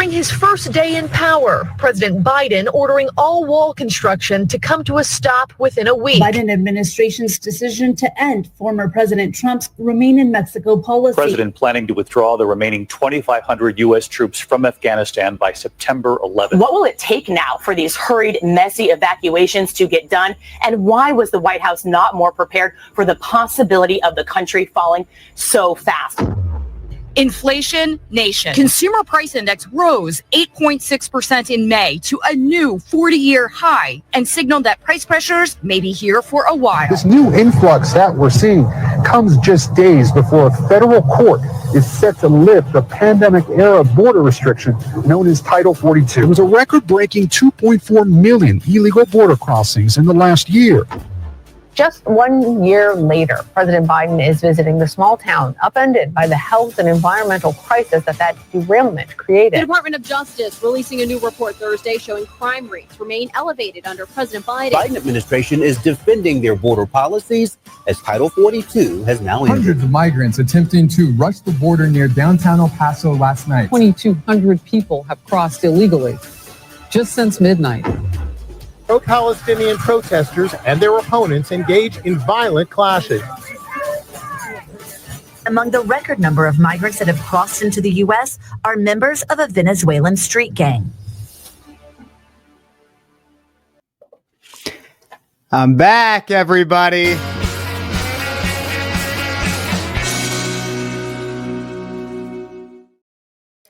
During his first day in power, President Biden ordering all wall construction to come to a stop within a week. Biden administration's decision to end former President Trump's Remain in Mexico policy. President planning to withdraw the remaining 2,500 U.S. troops from Afghanistan by September 11th. What will it take now for these hurried, messy evacuations to get done? And why was the White House not more prepared for the possibility of the country falling so fast? Inflation nation. Consumer price index rose 8.6% in May to a new 40-year high and signaled that price pressures may be here for a while. This new influx that we're seeing comes just days before a federal court is set to lift the pandemic-era border restriction known as Title 42. It was a record-breaking 2.4 million illegal border crossings in the last year. Just 1 year later, President Biden is visiting the small town upended by the health and environmental crisis that derailment created. The Department of Justice releasing a new report Thursday showing crime rates remain elevated under President Biden. Biden administration is defending their border policies as Title 42 has now ended. Hundreds of migrants attempting to rush the border near downtown El Paso last night. 2,200 people have crossed illegally just since midnight. Pro-Palestinian protesters and their opponents engage in violent clashes. Among the record number of migrants that have crossed into the U.S. are members of a Venezuelan street gang. I'm back, everybody.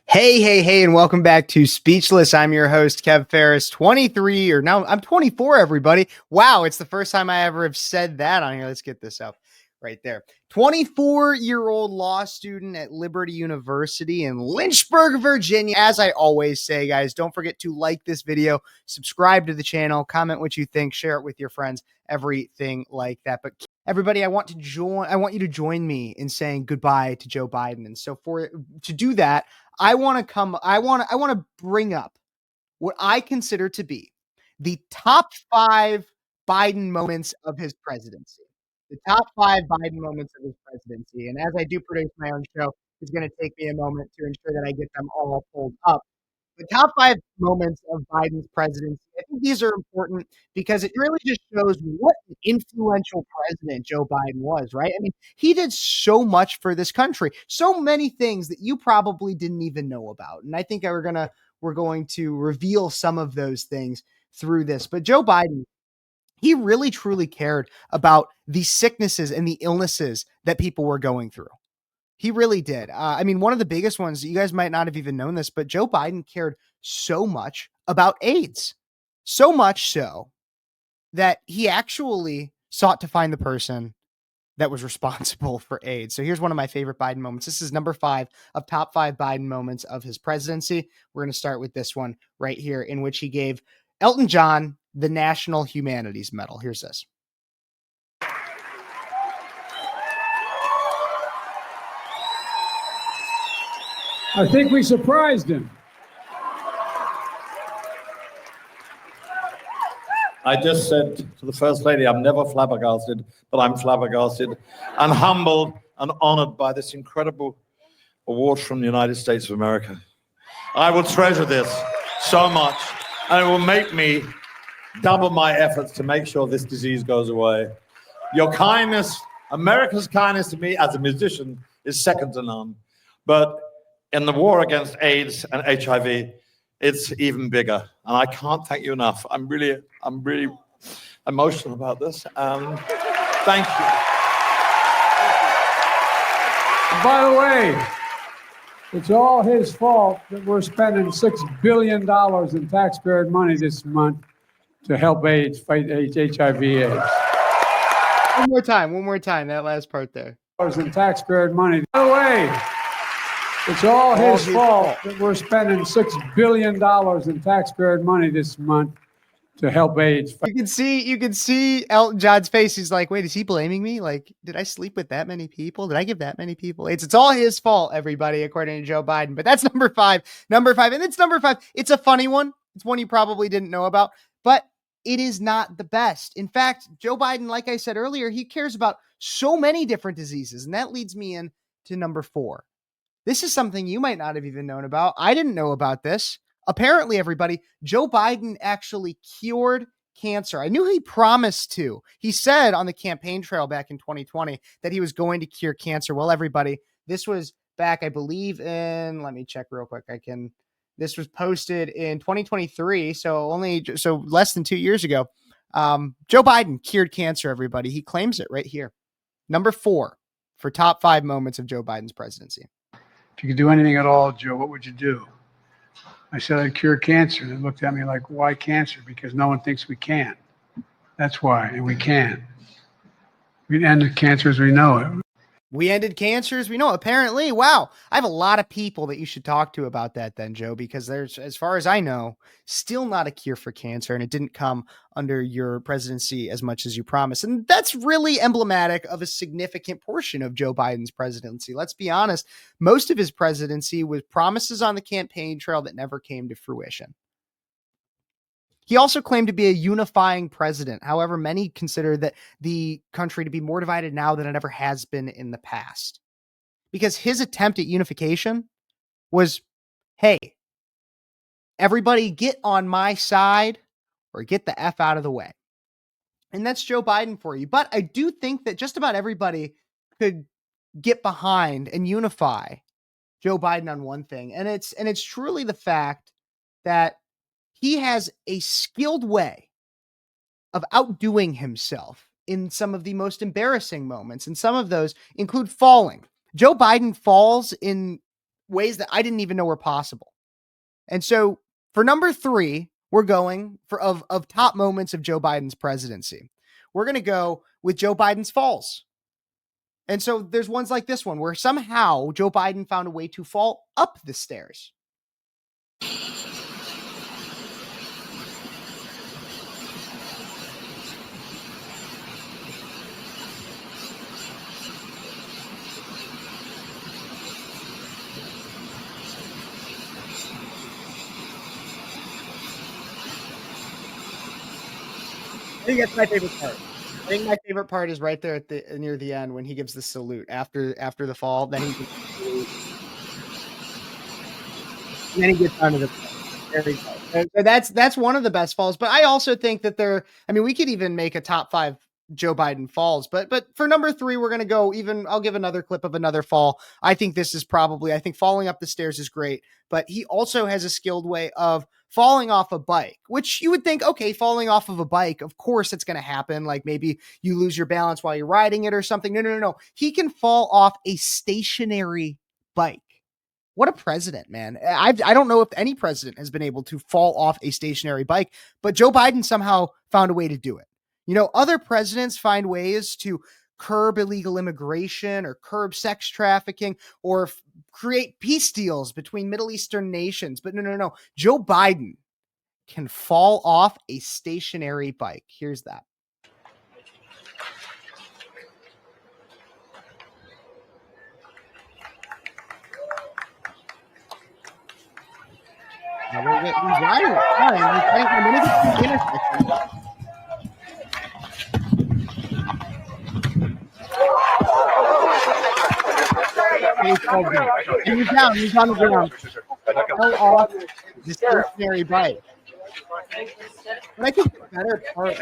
Hey, and welcome back to Speechless. I'm your host, Kev Phares, 23, or now I'm 24, everybody. Wow, it's the first time I ever have said that on here. Let's get this up right there. 24-year-old law student at Liberty University in Lynchburg, Virginia. As I always say, guys, don't forget to like this video, subscribe to the channel, comment what you think, share it with your friends, everything like that. But everybody, I want you to join me in saying goodbye to Joe Biden. And so to do that, I want to bring up what I consider to be the top 5 Biden moments of his presidency. The top 5 Biden moments of his presidency. And as I do produce my own show, it's going to take me a moment to ensure that I get them all pulled up. The top 5 moments of Biden's presidency, I think these are important because it really just shows what an influential president Joe Biden was, right? I mean, he did so much for this country, so many things that you probably didn't even know about. And I think we're going to reveal some of those things through this. But Joe Biden, he really truly cared about the sicknesses and the illnesses that people were going through. He really did. I mean, one of the biggest ones, you guys might not have even known this, but Joe Biden cared so much about AIDS. So much so that he actually sought to find the person that was responsible for AIDS. So here's one of my favorite Biden moments. This is number 5 of top 5 Biden moments of his presidency. We're going to start with this one right here, in which he gave Elton John the National Humanities Medal. Here's this. I think we surprised him. I just said to the First Lady, I'm never flabbergasted, but I'm flabbergasted and humbled and honored by this incredible award from the United States of America. I will treasure this so much, and it will make me double my efforts to make sure this disease goes away. Your kindness, America's kindness to me as a musician is second to none. But in the war against AIDS and HIV, it's even bigger. And I can't thank you enough. I'm really emotional about this. Thank you. And by the way, it's all his fault that we're spending $6 billion in taxpayer money this month to help fight HIV/AIDS. One more time, that last part there. In taxpayer money. By the way, it's all his fault that we're spending $6 billion in taxpayer money this month to help AIDS. You can see Elton John's face. He's like, wait, is he blaming me? Like, did I sleep with that many people? Did I give that many people AIDS? It's all his fault, everybody, according to Joe Biden. But that's number 5. And it's number 5. It's a funny one. It's one you probably didn't know about, but it is not the best. In fact, Joe Biden, like I said earlier, he cares about so many different diseases. And that leads me in to number 4. This is something you might not have even known about. I didn't know about this. Apparently, everybody, Joe Biden actually cured cancer. I knew he promised to. He said on the campaign trail back in 2020 that he was going to cure cancer. Well, everybody, this was back, I believe in, let me check real quick. This was posted in 2023. So less than 2 years ago. Joe Biden cured cancer, everybody. He claims it right here. Number 4 for top 5 moments of Joe Biden's presidency. If you could do anything at all, Joe, what would you do? I said I'd cure cancer. They looked at me like, why cancer? Because no one thinks we can. That's why, and we can. We end the cancer as we know it. We ended cancer as we know. Apparently, wow. I have a lot of people that you should talk to about that then, Joe, because there's, as far as I know, still not a cure for cancer, and it didn't come under your presidency as much as you promised. And that's really emblematic of a significant portion of Joe Biden's presidency. Let's be honest. Most of his presidency was promises on the campaign trail that never came to fruition. He also claimed to be a unifying president. However, many consider that the country to be more divided now than it ever has been in the past. Because his attempt at unification was, hey, everybody get on my side or get the F out of the way. And that's Joe Biden for you. But I do think that just about everybody could get behind and unify Joe Biden on one thing. And it's truly the fact that he has a skilled way of outdoing himself in some of the most embarrassing moments. And some of those include falling. Joe Biden falls in ways that I didn't even know were possible. And so for number 3, we're going for of top moments of Joe Biden's presidency. We're going to go with Joe Biden's falls. And so there's ones like this one where somehow Joe Biden found a way to fall up the stairs. I think that's my favorite part. I think my favorite part is right there at the near the end when he gives the salute after the fall. Then he gives the salute. And then he gets onto the fall. There we go. So that's one of the best falls. But I also think that we could even make a top 5 Joe Biden falls. But for number 3, we're gonna go I'll give another clip of another fall. I think this is I think falling up the stairs is great, but he also has a skilled way of falling off a bike, which you would think, okay, falling off of a bike, of course it's going to happen. Like maybe you lose your balance while you're riding it or something. No. He can fall off a stationary bike. What a president, man. I don't know if any president has been able to fall off a stationary bike, but Joe Biden somehow found a way to do it. Other presidents find ways to curb illegal immigration or curb sex trafficking or create peace deals between Middle Eastern nations. But no. Joe Biden can fall off a stationary bike. Here's that. Now he's riding. I'm going to get to the intersection. He's down. He's on the ground. Fell off the stationary bike. But I think the better part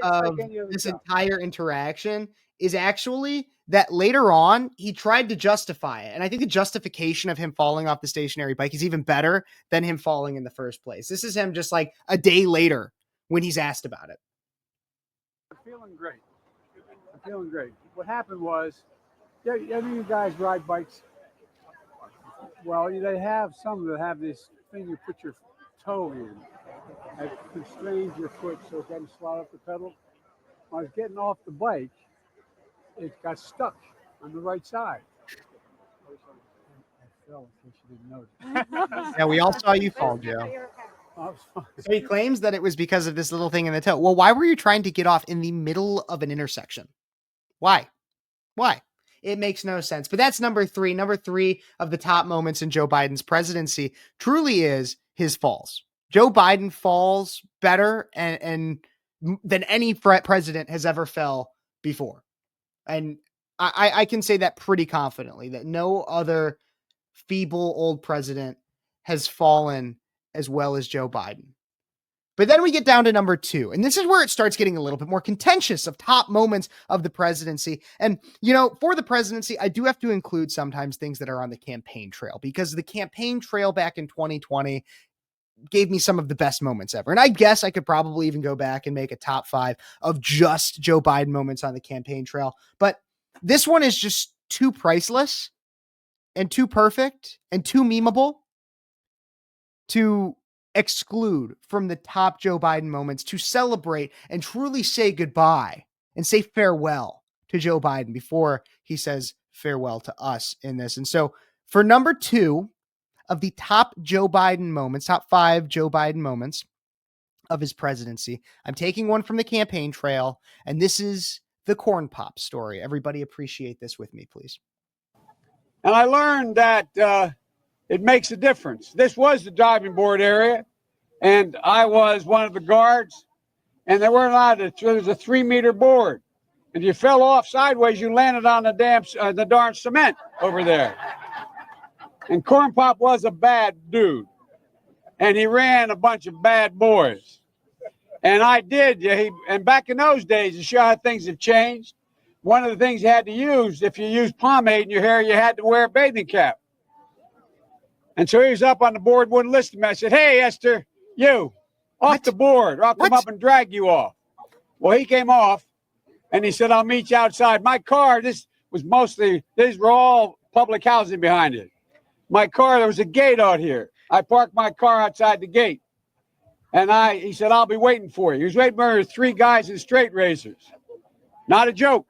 of this entire interaction is actually that later on he tried to justify it. And I think the justification of him falling off the stationary bike is even better than him falling in the first place. This is him just like a day later when he's asked about it. I'm feeling great. What happened was, you guys ride bikes. Well, they have some that have this thing you put your toe in that constrains your foot so it doesn't slide off the pedal. When I was getting off the bike, it got stuck on the right side. I fell, in case you didn't notice. Yeah, we all saw you fall, Joe. So he claims that it was because of this little thing in the toe. Well, why were you trying to get off in the middle of an intersection? Why? It makes no sense. But that's number 3. Number 3 of the top moments in Joe Biden's presidency truly is his falls. Joe Biden falls better and than any president has ever fell before. And I can say that pretty confidently, that no other feeble old president has fallen as well as Joe Biden. But then we get down to number 2, and this is where it starts getting a little bit more contentious of top moments of the presidency. And, for the presidency, I do have to include sometimes things that are on the campaign trail, because the campaign trail back in 2020 gave me some of the best moments ever. And I guess I could probably even go back and make a top 5 of just Joe Biden moments on the campaign trail. But this one is just too priceless and too perfect and too memeable to exclude from the top Joe Biden moments to celebrate and truly say goodbye and say farewell to Joe Biden before he says farewell to us in this. And so for number 2 of the top Joe Biden moments, top 5 Joe Biden moments of his presidency, I'm taking one from the campaign trail, and this is the corn pop story. Everybody appreciate this with me, please. And I learned that it makes a difference. This was the diving board area, and I was one of the guards, and they weren't allowed to. There was a 3-meter board, and if you fell off sideways, you landed on the darn cement over there. And Corn Pop was a bad dude, and he ran a bunch of bad boys. And I did. And back in those days, to show how things have changed, one of the things you had to use, if you used pomade in your hair, you had to wear a bathing cap. And so he was up on the board, wouldn't listen to me. I said, "Hey, Esther, you, off the board, or I'll come up and drag you off." Well, he came off, and he said, "I'll meet you outside." My car, these were all public housing behind it. My car, there was a gate out here. I parked my car outside the gate. And he said, "I'll be waiting for you." He was waiting for 3 guys in straight razors. Not a joke.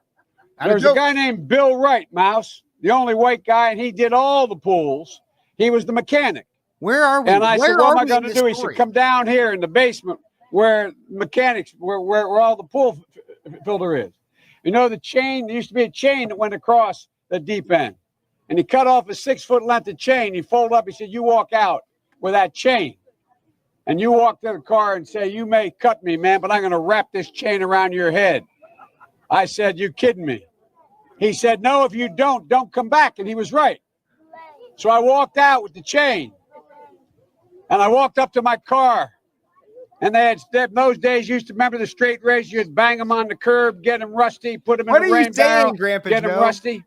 There was a guy named Bill Wright, Mouse, the only white guy, and he did all the pools. He was the mechanic. Where are we? And I said, "What am I going to do?" He story? said, "Come down here in the basement where mechanics, where all the pool filter is. You know the chain, there used to be a chain that went across the deep end. And he cut off a 6-foot length of chain. He folded up. He said, "You walk out with that chain. And you walk to the car and say, 'You may cut me, man, but I'm going to wrap this chain around your head.'" I said, "You kidding me?" He said, "No, if you don't come back." And he was right. So I walked out with the chain. And I walked up to my car. And they had, in those days, you used to remember the straight razor. You'd bang them on the curb, get them rusty, put them in the rain barrel, Grandpa get them Joe? rusty.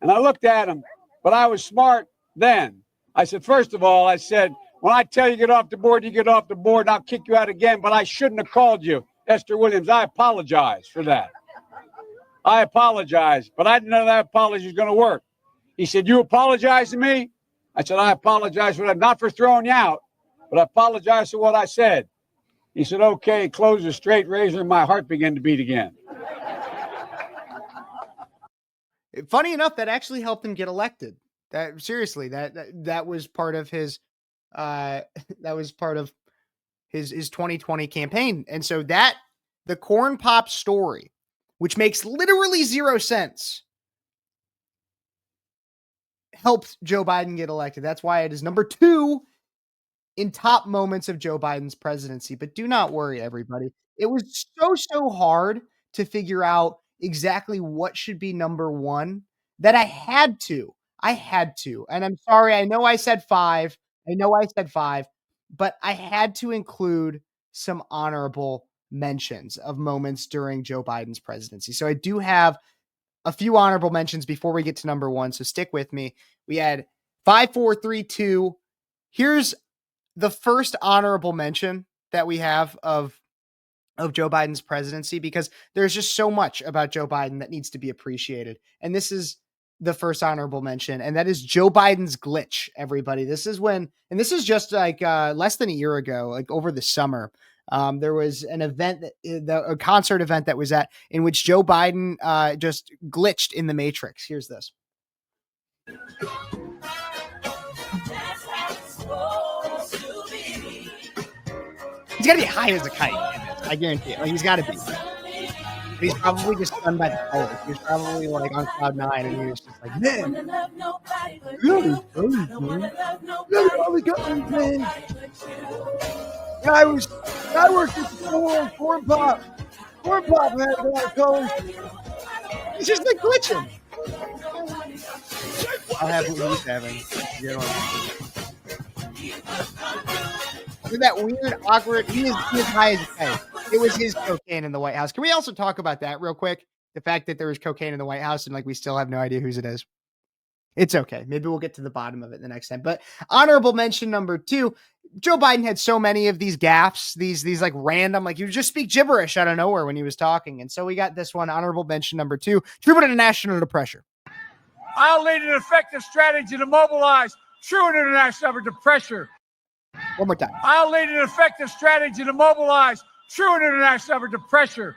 And I looked at him, but I was smart then. I said, first of all, I said, when I tell you get off the board, you get off the board, and I'll kick you out again, but I shouldn't have called you Esther Williams. I apologize for that. I apologize, but I didn't know that apology was going to work. He said, "You apologize to me?" I said, "I apologize for that, not for throwing you out, but I apologize for what I said." He said, "Okay," closed the straight razor, and my heart began to beat again. Funny enough, that actually helped him get elected. That seriously, that was part of his his 2020 campaign. And so the corn pop story, which makes literally 0 sense, helped Joe Biden get elected. That's why it is number 2 in top moments of Joe Biden's presidency. But do not worry, everybody. It was so hard to figure out exactly what should be number 1 that I had to. And I'm sorry. I know I said 5, but I had to include some honorable mentions of moments during Joe Biden's presidency. So I do have a few honorable mentions before we get to number 1. So stick with me. We had 5, 4, 3, 2. Here's the first honorable mention that we have of Joe Biden's presidency, because there's just so much about Joe Biden that needs to be appreciated. And this is the first honorable mention, and that is Joe Biden's glitch, everybody. This is just like less than a year ago, like over the summer. There was an event, a concert event that was in which Joe Biden just glitched in the Matrix. Here's this. He's got to be high as a kite in this. I guarantee it. Like, he's got to be. But he's probably just stunned by the colors. He was probably like on cloud 9, and he was just like, "Man, really, man. Probably got me, man. I worked at the store, corn pop, man, a lot of colors. It's just like glitching. I'll have what he's having. With that weird, awkward, he is high as head. It was his cocaine in the White House. Can we also talk about that real quick? The fact that there was cocaine in the White House and like we still have no idea whose it is. It's okay. Maybe we'll get to the bottom of it the next time. But honorable mention number 2, Joe Biden had so many of these gaffes, these like random, like you just speak gibberish out of nowhere when he was talking. And so we got this one, honorable mention number 2, true international under pressure. I'll lead an effective strategy to mobilize true international under pressure. One more time. I'll lead an effective strategy to mobilize true international under pressure.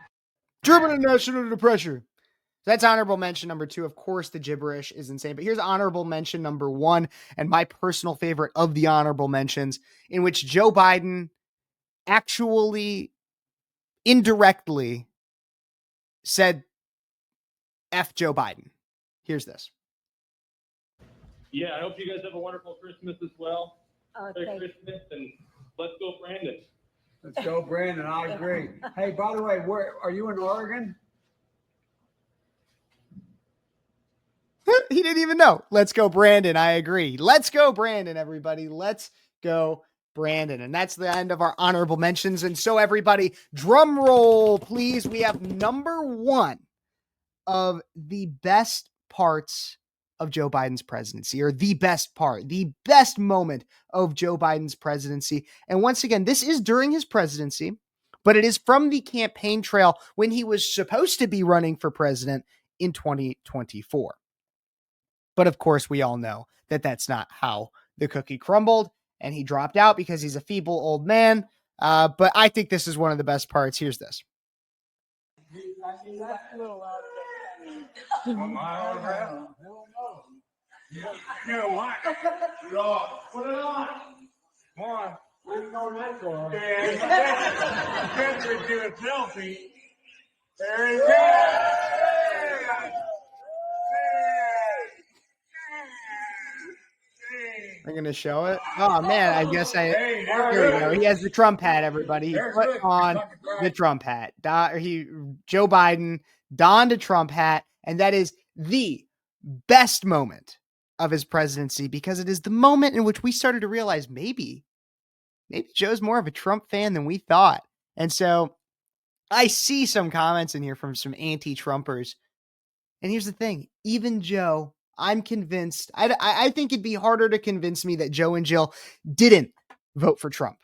True international under pressure. That's honorable mention number 2. Of course, the gibberish is insane. But here's honorable mention number 1, and my personal favorite of the honorable mentions, in which Joe Biden actually indirectly said F Joe Biden. Here's this. Yeah, I hope you guys have a wonderful Christmas as well. Merry Christmas, and let's go, Brandon. Let's go, Brandon. I agree. Hey, by the way, where are you in Oregon? He didn't even know. Let's go, Brandon. I agree. Let's go, Brandon, everybody. Let's go, Brandon. And that's the end of our honorable mentions. And so, everybody, drum roll, please. We have number 1 of the best parts of Joe Biden's presidency, or the best part, the best moment of Joe Biden's presidency. And once again, this is during his presidency, but it is from the campaign trail when he was supposed to be running for president in 2024. But of course, we all know that that's not how the cookie crumbled, and he dropped out because he's a feeble old man. But I think this is one of the best parts. Here's this. Put it on. Come on. Do a selfie. There you go. I'm going to show it. Oh, man, I guess here we go. He has the Trump hat, everybody. He put on the Trump hat. Joe Biden donned a Trump hat, and that is the best moment of his presidency because it is the moment in which we started to realize maybe Joe's more of a Trump fan than we thought. And so I see some comments in here from some anti-Trumpers. And here's the thing. Even Joe, I'm convinced. I think it'd be harder to convince me that Joe and Jill didn't vote for Trump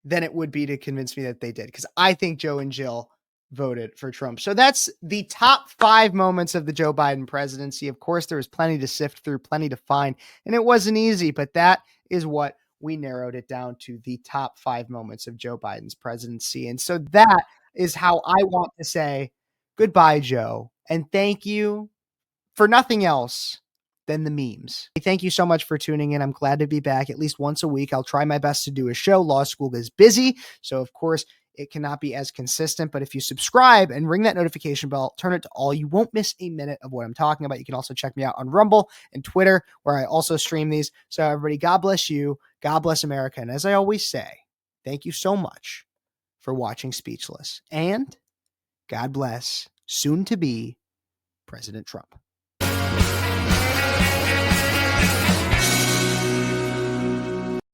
than it would be to convince me that they did. Because I think Joe and Jill voted for Trump. So that's the top 5 moments of the Joe Biden presidency. Of course, there was plenty to sift through, plenty to find, and it wasn't easy, but that is what we narrowed it down to, the top 5 moments of Joe Biden's presidency. And so that is how I want to say goodbye, Joe, and thank you for nothing else than the memes. Thank you so much for tuning in. I'm glad to be back at least once a week. I'll try my best to do a show. Law school is busy, so of course it cannot be as consistent, but if you subscribe and ring that notification bell, turn it to all, you won't miss a minute of what I'm talking about. You can also check me out on Rumble and Twitter, where I also stream these. So everybody, God bless you. God bless America. And as I always say, thank you so much for watching Speechless, and God bless soon to be President Trump.